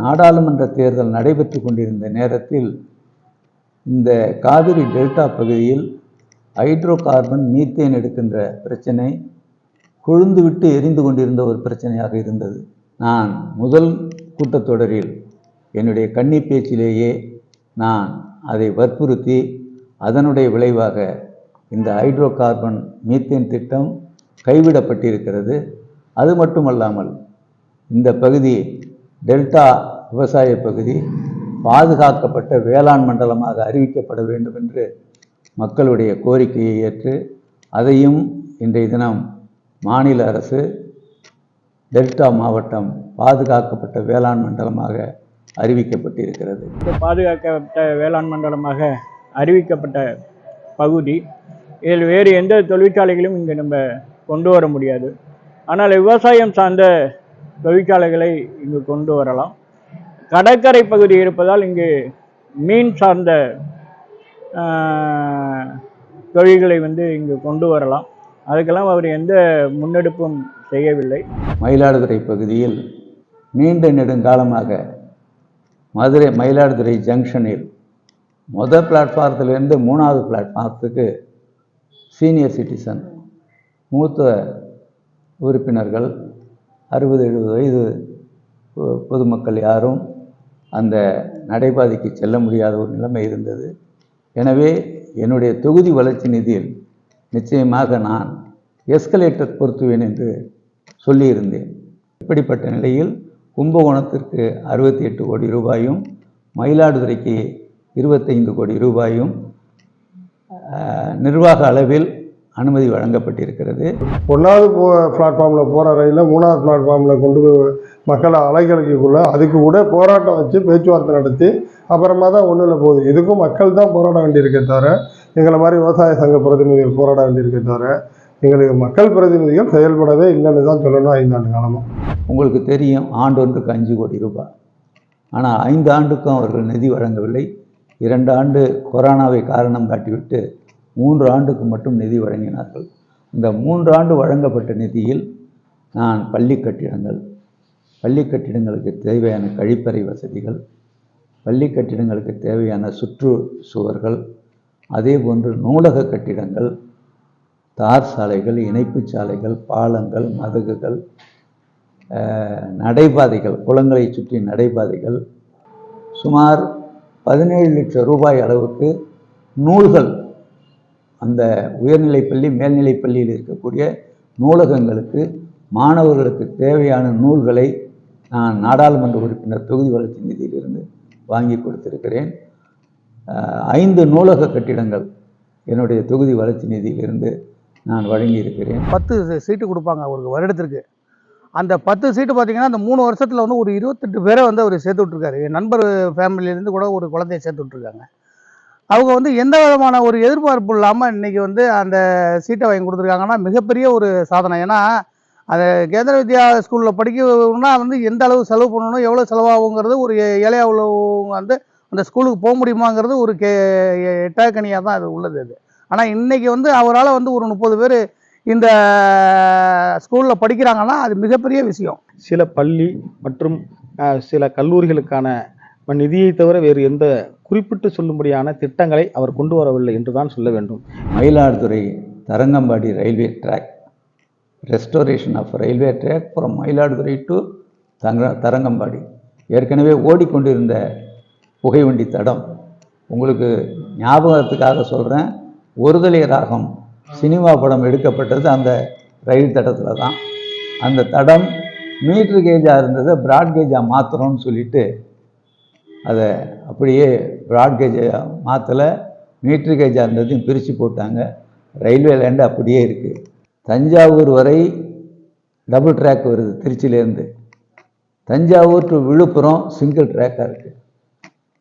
நாடாளுமன்ற தேர்தல் நடைபெற்று கொண்டிருந்த நேரத்தில் இந்த காவிரி டெல்டா பகுதியில் ஹைட்ரோ கார்பன் மீத்தேன் எடுக்கின்ற பிரச்சனை கொழுந்துவிட்டு எரிந்து கொண்டிருந்த ஒரு பிரச்சனையாக இருந்தது. நான் முதல் கூட்டத்தொடரில் என்னுடைய கன்னி பேச்சிலேயே நான் அதை வற்புறுத்தி அதனுடைய விளைவாக இந்த ஹைட்ரோ கார்பன் மீத்தேன் திட்டம் கைவிடப்பட்டிருக்கிறது. அது மட்டுமல்லாமல் இந்த பகுதி டெல்டா விவசாய பகுதி பாதுகாக்கப்பட்ட வேளாண் மண்டலமாக அறிவிக்கப்பட வேண்டும் என்று மக்களுடைய கோரிக்கையை ஏற்று அதையும் இன்றைய தினம் மாநில அரசு டெல்டா மாவட்டம் பாதுகாக்கப்பட்ட வேளாண் மண்டலமாக அறிவிக்கப்பட்டிருக்கிறது. பாதுகாக்கப்பட்ட வேளாண் மண்டலமாக அறிவிக்கப்பட்ட பகுதி, இதில் வேறு எந்த தொழிற்சாலைகளும் இங்கே நம்ம கொண்டு வர முடியாது. ஆனால் விவசாயம் சார்ந்த தொழிற்சாலைகளை இங்கு கொண்டு வரலாம். கடற்கரை பகுதி இருப்பதால் இங்கு மீன் சார்ந்த தொழில்களை இங்கு கொண்டு வரலாம். அதுக்கெல்லாம் அவர் எந்த முன்னெடுப்பும் செய்யவில்லை. மயிலாடுதுறை பகுதியில் நீண்ட நெடுங்காலமாக மயிலாடுதுறை ஜங்ஷனில் முதல் பிளாட்ஃபாரத்திலிருந்து 3வது பிளாட்ஃபாரத்துக்கு சீனியர் சிட்டிசன் மூத்த உறுப்பினர்கள் 60-70 வயது பொதுமக்கள் யாரும் அந்த நடைபாதைக்கு செல்ல முடியாத ஒரு நிலைமை இருந்தது. எனவே என்னுடைய தொகுதி வளர்ச்சி நிதியில் நிச்சயமாக நான் எஸ்கலேட்டர் பொருத்துவேன் என்று சொல்லியிருந்தேன். இப்படிப்பட்ட நிலையில் கும்பகோணத்திற்கு 68 கோடி ரூபாயும் மயிலாடுதுறைக்கு 25 கோடி ரூபாயும் நிர்வாக அளவில் அனுமதி வழங்கப்பட்டிருக்கிறது. 1வது பிளாட்ஃபார்மில் போகிற ரயிலில் 3வது பிளாட்ஃபார்மில் கொண்டு போய் மக்களை அலைக்கழிக்கக்குள்ள அதுக்கு கூட போராட்டம் வச்சு பேச்சுவார்த்தை நடத்தி அப்புறமா தான் ஒன்றில் போகுது. இதுக்கும் மக்கள் தான் போராட வேண்டியிருக்கே தவிர எங்களை மாதிரி விவசாய சங்க பிரதிநிதிகள் போராட வேண்டியிருக்கே தவிர எங்களுக்கு மக்கள் பிரதிநிதிகள் செயல்படவே இல்லைன்னு தான் சொல்லணும். 5 ஆண்டு காலமாக உங்களுக்கு தெரியும், ஆண்டு ஒன்றுக்கு 5 கோடி ரூபாய். ஆனால் 5 ஆண்டுக்கும் அவர்கள் நிதி வழங்கவில்லை. 2 ஆண்டு கொரோனாவை காரணம் காட்டிவிட்டு 3 ஆண்டுக்கு மட்டும் நிதி வழங்கினார்கள். இந்த 3 ஆண்டு வழங்கப்பட்ட நிதியில் நான் பள்ளி கட்டிடங்களுக்கு தேவையான கழிப்பறை வசதிகள், பள்ளி கட்டிடங்களுக்கு தேவையான சுற்றுச்சுவர்கள், அதே போன்று நூலக கட்டிடங்கள், தார் சாலைகள், இணைப்பு சாலைகள், பாலங்கள், மதகுகள், நடைபாதைகள், குளங்களை சுற்றி நடைபாதைகள், சுமார் 17 லட்சம் ரூபாய் அளவுக்கு நூல்கள், அந்த உயர்நிலைப்பள்ளி மேல்நிலைப்பள்ளியில் இருக்கக்கூடிய நூலகங்களுக்கு மாணவர்களுக்கு தேவையான நூல்களை நான் நாடாளுமன்ற உறுப்பினர் தொகுதி வளர்ச்சி நிதியிலிருந்து வாங்கி கொடுத்திருக்கிறேன். 5 நூலக கட்டிடங்கள் என்னுடைய தொகுதி வளர்ச்சி நிதியிலிருந்து நான் வழங்கியிருக்கிறேன். 10 சீட்டு கொடுப்பாங்க ஒரு வருடத்திற்கு. அந்த 10 சீட்டு பார்த்தீங்கன்னா அந்த 3 வருஷத்தில் ஒரு 28 பேரை அவர் சேர்த்து விட்ருக்காரு. என் நண்பர் ஃபேமிலியிலேருந்து கூட ஒரு குழந்தைய சேர்த்து விட்ருக்காங்க. அவங்க எந்த விதமான ஒரு எதிர்பார்ப்பு இல்லாமல் இன்றைக்கி அந்த சீட்டை வாங்கி கொடுத்துருக்காங்கன்னா மிகப்பெரிய ஒரு சாதனை. ஏன்னா அந்த கேந்திர வித்யா ஸ்கூலில் படிக்கணும்னா எந்த அளவு செலவு பண்ணணும், எவ்வளோ செலவாகுங்கிறது ஒரு ஏழையா உள்ளவங்க அந்த ஸ்கூலுக்கு போக முடியுமாங்கிறது ஒரு எட்டாக்கனியாக தான் அது உள்ளது. அது ஆனால் இன்றைக்கி அவரால் ஒரு 30 பேர் இந்த ஸ்கூலில் படிக்கிறாங்கன்னா அது மிகப்பெரிய விஷயம். சில பள்ளி மற்றும் சில கல்லூரிகளுக்கான நிதியை தவிர வேறு எந்த குறிப்பிட்டு சொல்லும்படியான திட்டங்களை அவர் கொண்டு வரவில்லை என்று தான் சொல்ல வேண்டும். Mayiladuthurai Tharangambadi railway track, restoration of railway track from Mayiladuthurai to Tharangambadi, ஏற்கனவே ஓடிக்கொண்டிருந்த புகைவண்டி தடம். உங்களுக்கு ஞாபகத்துக்காக சொல்கிறேன், ஒருதலை ராகம் சினிமா படம் எடுக்கப்பட்டது அந்த ரயில் தடத்தில் தான். அந்த தடம் மீட்ரு கேஜாக இருந்ததை ப்ராட்கேஜாக மாற்றுறோன்னு சொல்லிட்டு அதை அப்படியே ப்ராட்கேஜாக மாற்றலை, மீட்ரு கேஜாக இருந்ததையும் பிரித்து போட்டாங்க. ரயில்வே லேண்டு அப்படியே இருக்குது. தஞ்சாவூர் வரை டபுள் ட்ராக் வருது. திருச்சியிலேருந்து தஞ்சாவூர் டு விழுப்புரம் சிங்கிள் ட்ராக்காக இருக்குது.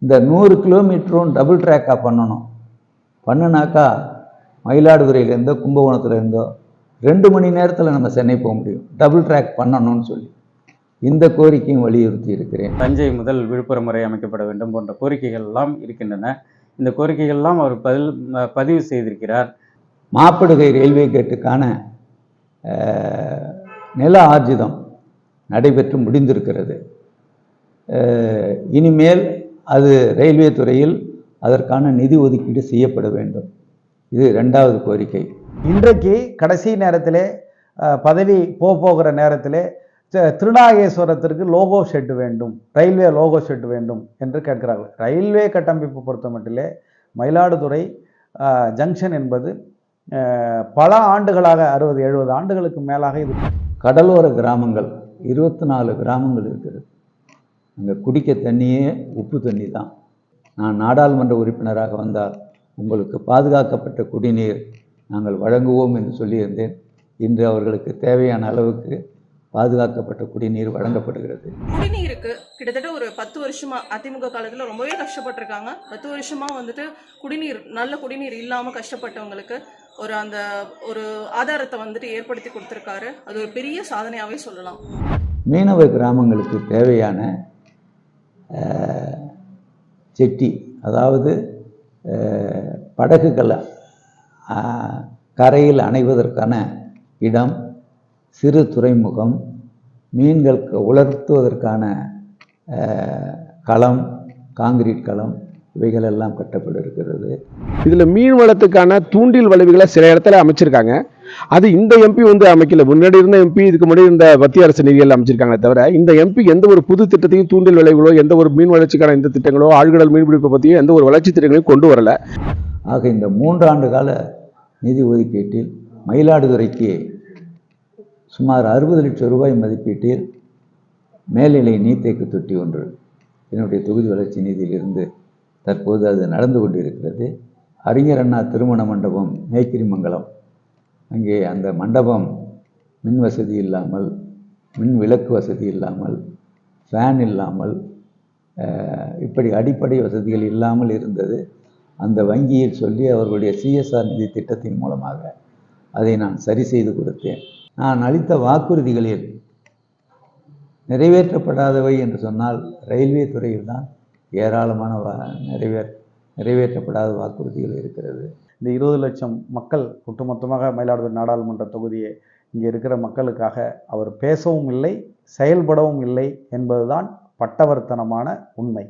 இந்த 100 கிலோமீட்டரும் டபுள் ட்ராக்காக பண்ணுனாக்கா மயிலாடுதுறையிலேருந்தோ கும்பகோணத்துலேருந்தோ 2 மணி நேரத்தில் நம்ம சென்னை போக முடியும். டபுள் ட்ராக் பண்ணணும்னு சொல்லி இந்த கோரிக்கையும் வலியுறுத்தி இருக்கிறேன். தஞ்சை முதல் விழுப்புரம் வரை அமைக்கப்பட வேண்டும் போன்ற கோரிக்கைகள் எல்லாம் இருக்கின்றன. இந்த கோரிக்கைகள் எல்லாம் அவர் பதிவு செய்திருக்கிறார். மாப்படுகை ரயில்வே கேட்டுக்கான நில ஆர்ஜிதம் நடைபெற்று முடிந்திருக்கிறது. இனிமேல் அது ரயில்வே துறையில் அதற்கான நிதி ஒதுக்கீடு செய்யப்பட வேண்டும். இது 2வது கோரிக்கை. இன்றைக்கு கடைசி நேரத்திலே பதவி போகிற நேரத்திலே திருநாகேஸ்வரத்திற்கு லோகோ ஷெட் வேண்டும், ரயில்வே லோகோ ஷெட் வேண்டும் என்று கேட்கிறார்கள். ரயில்வே கட்டமைப்பு பொறுத்த மட்டிலே மயிலாடுதுறை ஜங்ஷன் என்பது பல ஆண்டுகளாக 60-70 ஆண்டுகளுக்கு மேலாக இது கடலோர கிராமங்கள் 24 கிராமங்கள் இருக்கிறது. அங்கே குடிக்க தண்ணியே உப்பு தண்ணி தான். நான் நாடாளுமன்ற உறுப்பினராக வந்தால் உங்களுக்கு பாதுகாக்கப்பட்ட குடிநீர் நாங்கள் வழங்குவோம் என்று சொல்லியிருந்தேன். இன்று அவர்களுக்கு தேவையான அளவுக்கு பாதுகாக்கப்பட்ட குடிநீர் வழங்கப்படுகிறது. குடிநீருக்கு கிட்டத்தட்ட ஒரு 10 வருஷமா அதிமுக காலத்துல ரொம்பவே கஷ்டப்பட்டிருக்காங்க. 10 வருஷமா வந்துட்டு நல்ல குடிநீர் இல்லாம கஷ்டப்பட்டவங்களுக்கு ஒரு ஆதாரத்தை வந்துட்டு ஏற்படுத்தி கொடுத்திருக்காரு. அது ஒரு பெரிய சாதனையாவே சொல்லலாம். மீனவ கிராமங்களுக்கு தேவையான செட்டி, அதாவது படகுகளை கரையில் அணைவதற்கான இடம், சிறு துறைமுகம், மீன்களுக்கு உலர்த்துவதற்கான களம், காங்கிரீட் களம், இவைகள் எல்லாம் கட்டப்பட இருக்கிறது. இதில் மீன் வளத்துக்கான தூண்டில் வளைவுகளை சில இடத்துல அமைச்சிருக்காங்க. அது இந்த எம்பி அமைக்கல. முன்னாடி இருந்த எம்பி, இதுக்கு முன்னாடி இந்த மத்திய அரசு நிதிகள் அமைச்சிருக்காங்களே தவிர இந்த எம்பி எந்த ஒரு புது திட்டத்தையும், தூண்டில் வளைவுகளோ, எந்த ஒரு மீன் வளர்ச்சிக்கான இந்த திட்டங்களோ, ஆழ்கடல் மீன்பிடிப்பை பற்றியோ எந்த ஒரு வளர்ச்சி திட்டங்களையும் கொண்டு வரல. ஆக இந்த 3 ஆண்டு கால நிதி ஒதுக்கீட்டில் மயிலாடுதுறைக்கு சுமார் 60 லட்சம் ரூபாய் மதிப்பீட்டில் மேல்நிலை நீர்த்தேக்கு தொட்டி ஒன்று என்னுடைய தொகுதி வளர்ச்சி நிதியிலிருந்து தற்போது அது நடந்து கொண்டிருக்கிறது. அறிஞர் அண்ணா திருமண மண்டபம் மேக்கிரிமங்கலம், அங்கே அந்த மண்டபம் மின் வசதி இல்லாமல், மின் விளக்கு வசதி இல்லாமல், ஃபேன் இல்லாமல், இப்படி அடிப்படை வசதிகள் இல்லாமல் இருந்தது. அந்த வங்கியில் சொல்லி அவர்களுடைய சிஎஸ்ஆர் நிதி திட்டத்தின் மூலமாக அதை நான் சரி செய்து கொடுத்தேன். நான் அளித்த வாக்குறுதிகளில் நிறைவேற்றப்படாதவை என்று சொன்னால் ரயில்வே துறையில் தான் ஏராளமான நிறைவேற்றப்படாத வாக்குறுதிகள் இருக்கிறது. இந்த 20 லட்சம் மக்கள் ஒட்டுமொத்தமாக மயிலாடுதுறை நாடாளுமன்ற தொகுதியை இங்கே இருக்கிற மக்களுக்காக அவர் பேசவும் இல்லை, செயல்படவும் இல்லை என்பதுதான் பட்டவர்த்தனமான உண்மை.